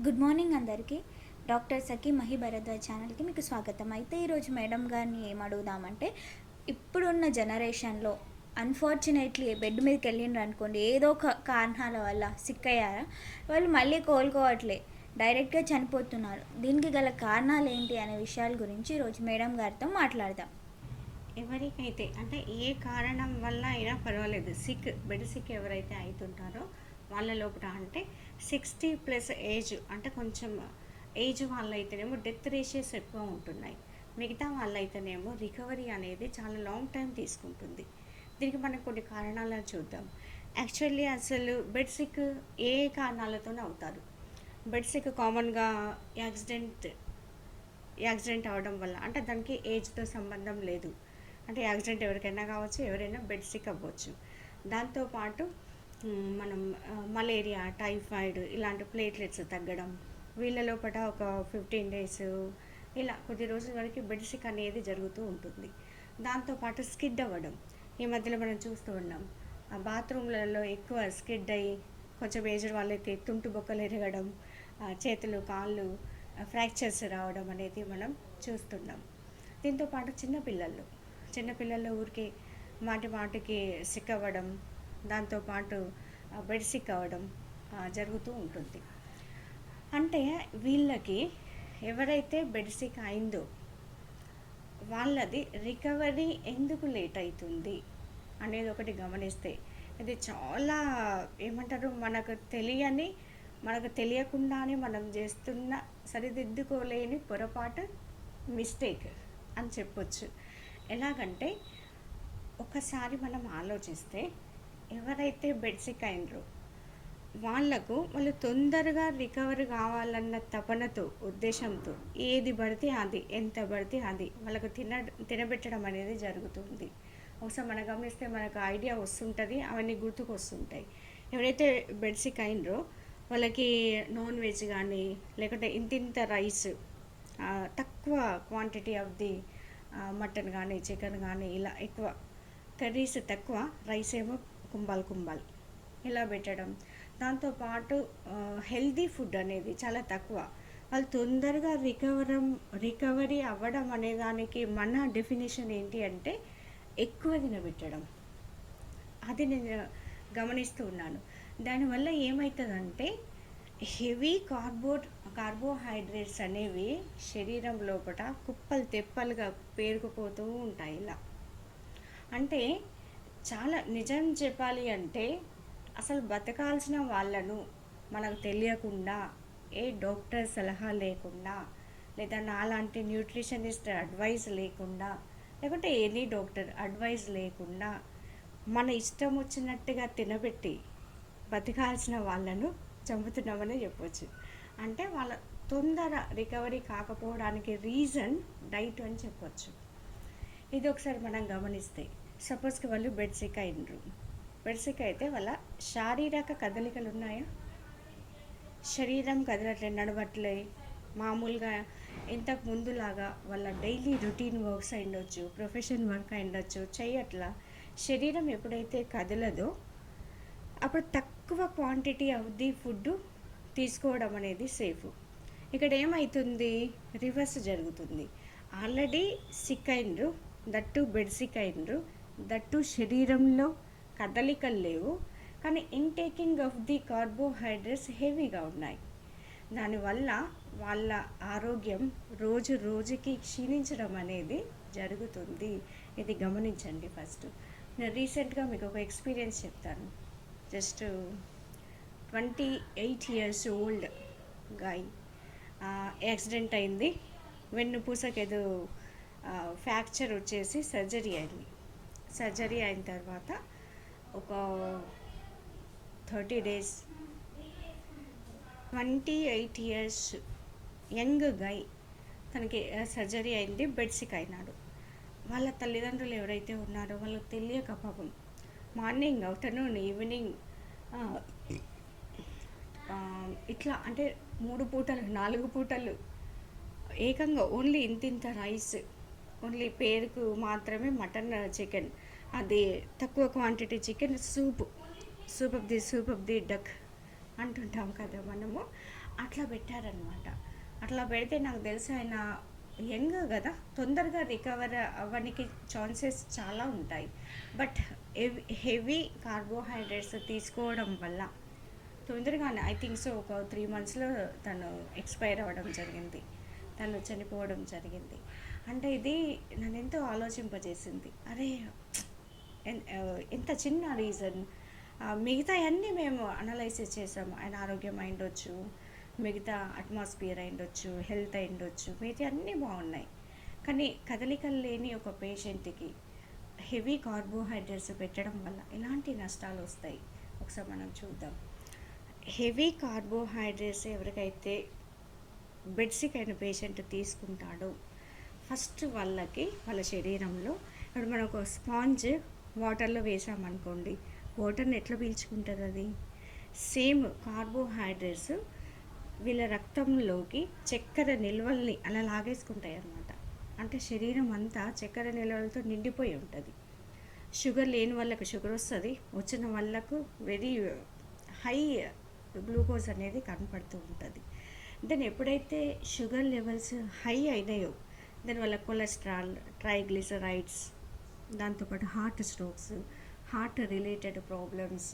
Good morning అందరికీ. Doctor సఖీ మహి భరద్వాజ్ ఛానల్కి మీకు స్వాగతం. అయితే ఈరోజు మేడం గారిని ఏం అడుగుదామంటే, ఇప్పుడున్న జనరేషన్లో అన్ఫార్చునేట్లీ బెడ్ మీదకి వెళ్ళిండ్రు అనుకోండి, ఏదో ఒక కారణాల వల్ల సిక్ అయ్యారా, వాళ్ళు మళ్ళీ కోలుకోవట్లే, డైరెక్ట్గా చనిపోతున్నారు. దీనికి గల కారణాలు ఏంటి అనే విషయాల గురించి ఈరోజు మేడం గారితో మాట్లాడదాం. ఎవరికైతే అంటే ఏ కారణం వల్ల అయినా పర్వాలేదు, బెడ్ సిక్ ఎవరైతే అవుతుంటారో వాళ్ళ లోపల అంటే 60+ ఏజ్ అంటే కొంచెం ఏజ్ వాళ్ళైతేనేమో డెత్ రేషియోస్ ఎక్కువ ఉంటున్నాయి. మిగతా వాళ్ళైతేనేమో రికవరీ అనేది చాలా లాంగ్ టైం తీసుకుంటుంది. దీనికి మనం కొన్ని కారణాలను చూద్దాం. యాక్చువల్లీ అసలు బెడ్ సిక్ ఏ కారణాలతోనే అవుతారు. బెడ్ సిక్ కామన్గా యాక్సిడెంట్ అవడం వల్ల, అంటే దానికి ఏజ్తో సంబంధం లేదు. అంటే యాక్సిడెంట్ ఎవరికైనా కావచ్చు, ఎవరైనా బెడ్ సిక్ అవ్వచ్చు. దాంతోపాటు మనం మలేరియా, టైఫాయిడ్ ఇలాంటి ప్లేట్లెట్స్ తగ్గడం, వీళ్ళ లోపల ఒక 15 days ఇలా కొద్ది రోజుల వరకు బెడ్ సిక్ అనేది జరుగుతూ ఉంటుంది. దాంతోపాటు స్కిడ్ అవ్వడం, ఈ మధ్యలో మనం చూస్తూ ఉన్నాం. బాత్రూమ్లలో ఎక్కువ స్కిడ్ అయ్యి కొంచెం ఏజ్డ్ వాళ్ళైతే తుంటు బొక్కలు ఎరగడం, చేతులు కాళ్ళు ఫ్రాక్చర్స్ రావడం అనేది మనం చూస్తున్నాం. దీంతోపాటు చిన్నపిల్లల్లో ఊరికే మాటికి సిక్ అవ్వడం, దాంతోపాటు బెడ్ సిక్ అవ్వడం జరుగుతూ ఉంటుంది. అంటే వీళ్ళకి ఎవరైతే బెడ్ సిక్ అయిందో వాళ్ళది రికవరీ ఎందుకు లేట్ అవుతుంది అనేది ఒకటి గమనిస్తే, ఇది చాలా ఏమంటారు, మనకు తెలియకుండానే మనం చేస్తున్న సరిదిద్దుకోలేని పొరపాటు, మిస్టేక్ అని చెప్పొచ్చు. ఎలాగంటే ఒకసారి మనం ఆలోచిస్తే, ఎవరైతే బెడ్ సిక్ అయినరో వాళ్ళు తొందరగా రికవర్ కావాలన్న తపనతో, ఉద్దేశంతో ఏది పడితే అది, ఎంత పడితే అది వాళ్ళకు తినబెట్టడం అనేది జరుగుతుంది. ఒకసారి మనం గమనిస్తే మనకు ఐడియా వస్తుంటుంది, అవన్నీ గుర్తుకు వస్తుంటాయి. ఎవరైతే బెడ్ సిక్ అయినరో వాళ్ళకి నాన్ వెజ్ కానీ, లేకుంటే ఇంతింత రైస్, తక్కువ క్వాంటిటీ ఆఫ్ ది మటన్ కానీ, చికెన్ కానీ, ఇలా ఎక్కువ కర్రీస్ తక్కువ, రైస్ ఏమో కుంభాలు ఇలా పెట్టడం. దాంతోపాటు హెల్దీ ఫుడ్ అనేది చాలా తక్కువ. వాళ్ళు తొందరగా రికవరీ అవ్వడం అనే దానికి మన డెఫినేషన్ ఏంటి అంటే ఎక్కువ తినబెట్టడం. అది నేను గమనిస్తూ ఉన్నాను. దానివల్ల ఏమవుతుందంటే హెవీ కార్బోహైడ్రేట్స్ అనేవి శరీరం లోపల కుప్పలు తెప్పలుగా పేరుకుపోతూ ఉంటాయి. ఇలా అంటే చాలా నిజం చెప్పాలి అంటే అసలు బతకాల్సిన వాళ్ళను మనకు తెలియకుండా, ఏ డాక్టర్ సలహా లేకుండా, లేదా నాలాంటి న్యూట్రిషనిస్ట్ అడ్వైస్ లేకుండా, లేకుంటే ఎనీ డాక్టర్ అడ్వైస్ లేకుండా మన ఇష్టం వచ్చినట్టుగా తినబెట్టి బతకాల్సిన వాళ్ళను చంపుతున్నామని చెప్పొచ్చు. అంటే వాళ్ళ తొందర రికవరీ కాకపోవడానికి రీజన్ డైట్ అని చెప్పొచ్చు. ఇది ఒకసారి మనం గమనిస్తే, సపోజ్కి వాళ్ళు బెడ్ సిక్ అయినరు. బెడ్ సిక్ అయితే వాళ్ళ శారీరక కదలికలు ఉన్నాయా, శరీరం కదలట్లే, నడవట్లే, మామూలుగా ఇంతకు ముందులాగా వాళ్ళ డైలీ రొటీన్ వర్క్స్ అయిండొచ్చు, ప్రొఫెషన్ వర్క్ అయిండొచ్చు, చేయట్లా. శరీరం ఎప్పుడైతే కదలదో అప్పుడు తక్కువ క్వాంటిటీ ఆఫ్ ది ఫుడ్ తీసుకోవడం అనేది సేఫ్. ఇక్కడ ఏమవుతుంది, రివర్స్ జరుగుతుంది. ఆల్రెడీ సిక్ అయినరు, దట్టు బెడ్ సిక్ అయినరు, దట్టు శరీరంలో కదలికలు లేవు, కానీ ఇంటేకింగ్ ఆఫ్ ది కార్బోహైడ్రేట్స్ హెవీగా ఉన్నాయి. దానివల్ల వాళ్ళ ఆరోగ్యం రోజుకి క్షీణించడం అనేది జరుగుతుంది. ఇది గమనించండి. ఫస్ట్ నేను రీసెంట్గా మీకు ఒక ఎక్స్పీరియన్స్ చెప్తాను. Just 28 years old guy, accident అయింది. వెన్నుపూసకి ఏదో ఫ్రాక్చర్ వచ్చేసి సర్జరీ అయింది. సర్జరీ అయిన తర్వాత ఒక 30 days, 28 years యంగ్ గై, తనకి సర్జరీ అయింది, బెడ్ సిక్ అయినాడు. వాళ్ళ తల్లిదండ్రులు ఎవరైతే ఉన్నారో వాళ్ళకి తెలియక పాపం మార్నింగ్, ఆఫ్టర్నూన్, ఈవినింగ్ ఇట్లా అంటే 3 పూటలు 4 పూటలు ఏకంగా ఓన్లీ ఇంతింత రైస్, ఓన్లీ పేరుకు మాత్రమే మటన్, చికెన్, అది తక్కువ quantity chicken, soup of the duck అంటుంటాం కదా మనము. అట్లా పెట్టారనమాట. అట్లా పెడితే నాకు తెలిసి ఆయన యంగ్ కదా, తొందరగా రికవర్ అవ్వడానికి ఛాన్సెస్ చాలా ఉంటాయి. బట్ హెవీ కార్బోహైడ్రేట్స్ తీసుకోవడం వల్ల తొందరగానే ఐ థింక్ సో ఒక 3 monthsలో తను ఎక్స్పైర్ అవ్వడం జరిగింది, తను చనిపోవడం జరిగింది. అంటే ఇది నన్ను ఎంతో ఆలోచింపజేసింది. అరే ఎంత చిన్న రీజన్, మిగతా అన్నీ మేము అనలైసిస్ చేసాము. ఆయన ఆరోగ్యం అయిండొచ్చు, మిగతా అట్మాస్ఫియర్ అయిండొచ్చు, హెల్త్ అయిండొచ్చు, మిగతా అన్నీ బాగున్నాయి. కానీ కదలికలు లేని ఒక పేషెంట్కి హెవీ కార్బోహైడ్రేట్స్ పెట్టడం వల్ల ఎలాంటి నష్టాలు వస్తాయి ఒకసారి మనం చూద్దాం. హెవీ కార్బోహైడ్రేట్స్ ఎవరికైతే బెడ్ సిక్ అయిన పేషెంట్ తీసుకుంటాడో ఫస్ట్ వాళ్ళ శరీరంలో, ఇప్పుడు మనం ఒక స్పాంజ్ వాటర్లో వేసామనుకోండి, వాటర్ని ఎట్లా పీల్చుకుంటుంది అది? సేమ్ కార్బోహైడ్రేట్స్ వీళ్ళ రక్తంలోకి చక్కెర నిల్వల్ని అలా లాగేసుకుంటాయి అన్నమాట. అంటే శరీరం అంతా చక్కెర నిల్వలతో నిండిపోయి ఉంటుంది. షుగర్ లేని వాళ్ళకు షుగర్ వస్తుంది, వచ్చిన వాళ్ళకు వెరీ హై గ్లూకోజ్ అనేది కనపడుతూ ఉంటుంది. దెన్ ఎప్పుడైతే షుగర్ లెవెల్స్ హై అయినాయో దానివల్ల కొలెస్ట్రాల్, ట్రైగ్లిసరైడ్స్, దాంతోపాటు heart strokes, heart related problems,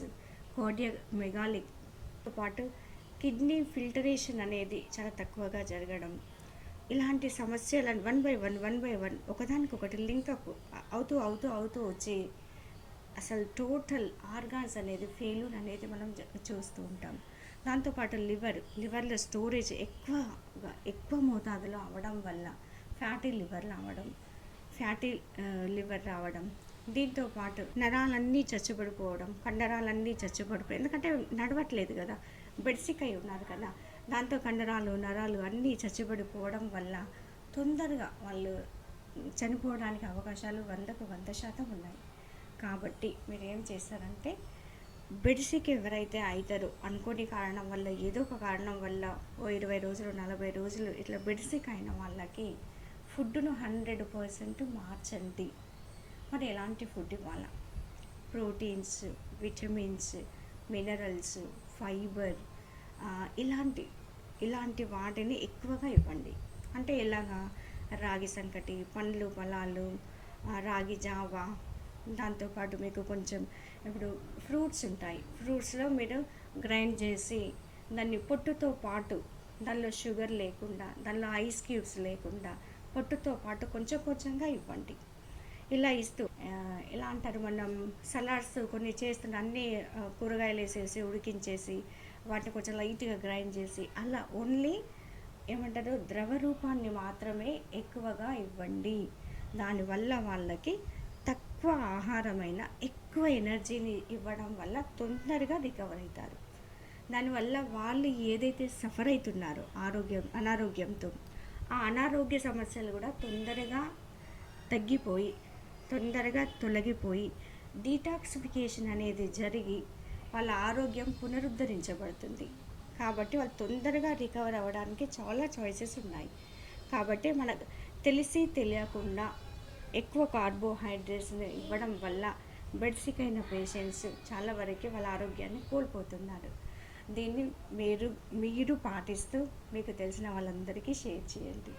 cardiac మెగాలిక్తో పాటు కిడ్నీ ఫిల్టరేషన్ అనేది చాలా తక్కువగా జరగడం, ఇలాంటి సమస్యలను వన్ బై వన్ ఒకదానికొకటి లింకప్ అవుతూ వచ్చి అసలు టోటల్ ఆర్గాన్స్ అనేది ఫెయిల్యూర్ అనేది మనం చూస్తూ ఉంటాం. దాంతోపాటు లివర్లో స్టోరేజ్ ఎక్కువ మోతాదులో అవ్వడం వల్ల ఫ్యాటీ లివర్ రావడం, దీంతో పాటు నరాలన్నీ చచ్చుబడిపోవడం, కండరాలన్నీ చచ్చుబడిపోయి, ఎందుకంటే నడవట్లేదు కదా, బెడ్ సిక్ అయి ఉన్నారు కదా, దాంతో కండరాలు నరాలు అన్నీ చచ్చుబడిపోవడం వల్ల తొందరగా వాళ్ళు చనిపోవడానికి అవకాశాలు 100% ఉన్నాయి. కాబట్టి మీరు ఏం చేస్తారంటే, బెడ్ సిక్ ఎవరైతే అవుతారో అనుకోని కారణం వల్ల, ఏదో ఒక కారణం వల్ల ఓ 20 రోజులు 40 రోజులు ఇట్లా బెడ్ సిక్ అయిన వాళ్ళకి ఫుడ్ను 100% మార్చండి. మరి ఎలాంటి ఫుడ్ ఇవ్వాలా? ప్రోటీన్స్, విటమిన్స్, మినరల్స్, ఫైబర్, ఇలాంటి వాటిని ఎక్కువగా ఇవ్వండి. అంటే ఎలాగా? రాగి సంకటి, పండ్లు ఫలాలు, రాగి జావా, దాంతోపాటు మీకు కొంచెం ఇప్పుడు ఫ్రూట్స్ ఉంటాయి, ఫ్రూట్స్లో మీరు గ్రైండ్ చేసి దాన్ని పొట్టుతో పాటు, దానిలో షుగర్ లేకుండా, దానిలో ఐస్ క్యూబ్స్ లేకుండా పొట్టుతో పాటు కొంచెంగా ఇవ్వండి. ఇలా ఇస్తూ ఎలా అంటారు, మనం సలాడ్స్ కొన్ని చేస్తున్న అన్ని కూరగాయలు వేసేసి ఉడికించేసి వాటిని కొంచెం లైట్గా గ్రైండ్ చేసి అలా ఓన్లీ ఏమంటారు ద్రవ రూపాన్ని మాత్రమే ఎక్కువగా ఇవ్వండి. దానివల్ల వాళ్ళకి తక్కువ ఆహారమైన ఎక్కువ ఎనర్జీని ఇవ్వడం వల్ల తొందరగా రికవర్ అవుతారు. దానివల్ల వాళ్ళు ఏదైతే సఫర్ అవుతున్నారో అనారోగ్యంతో, ఆ అనారోగ్య సమస్యలు కూడా తొందరగా తొలగిపోయి డీటాక్సిఫికేషన్ అనేది జరిగి వాళ్ళ ఆరోగ్యం పునరుద్ధరించబడుతుంది. కాబట్టి వాళ్ళు తొందరగా రికవర్ అవ్వడానికి చాలా చాయిసెస్ ఉన్నాయి. కాబట్టి మనకు తెలియకుండా ఎక్కువ కార్బోహైడ్రేట్స్ని ఇవ్వడం వల్ల బెడ్ సిక్ అయిన పేషెంట్స్ చాలా వరకు వాళ్ళ ఆరోగ్యాన్ని కోల్పోతున్నారు. దీన్ని మీరు పాటిస్తూ మీకు తెలిసిన వాళ్ళందరికీ షేర్ చేయండి.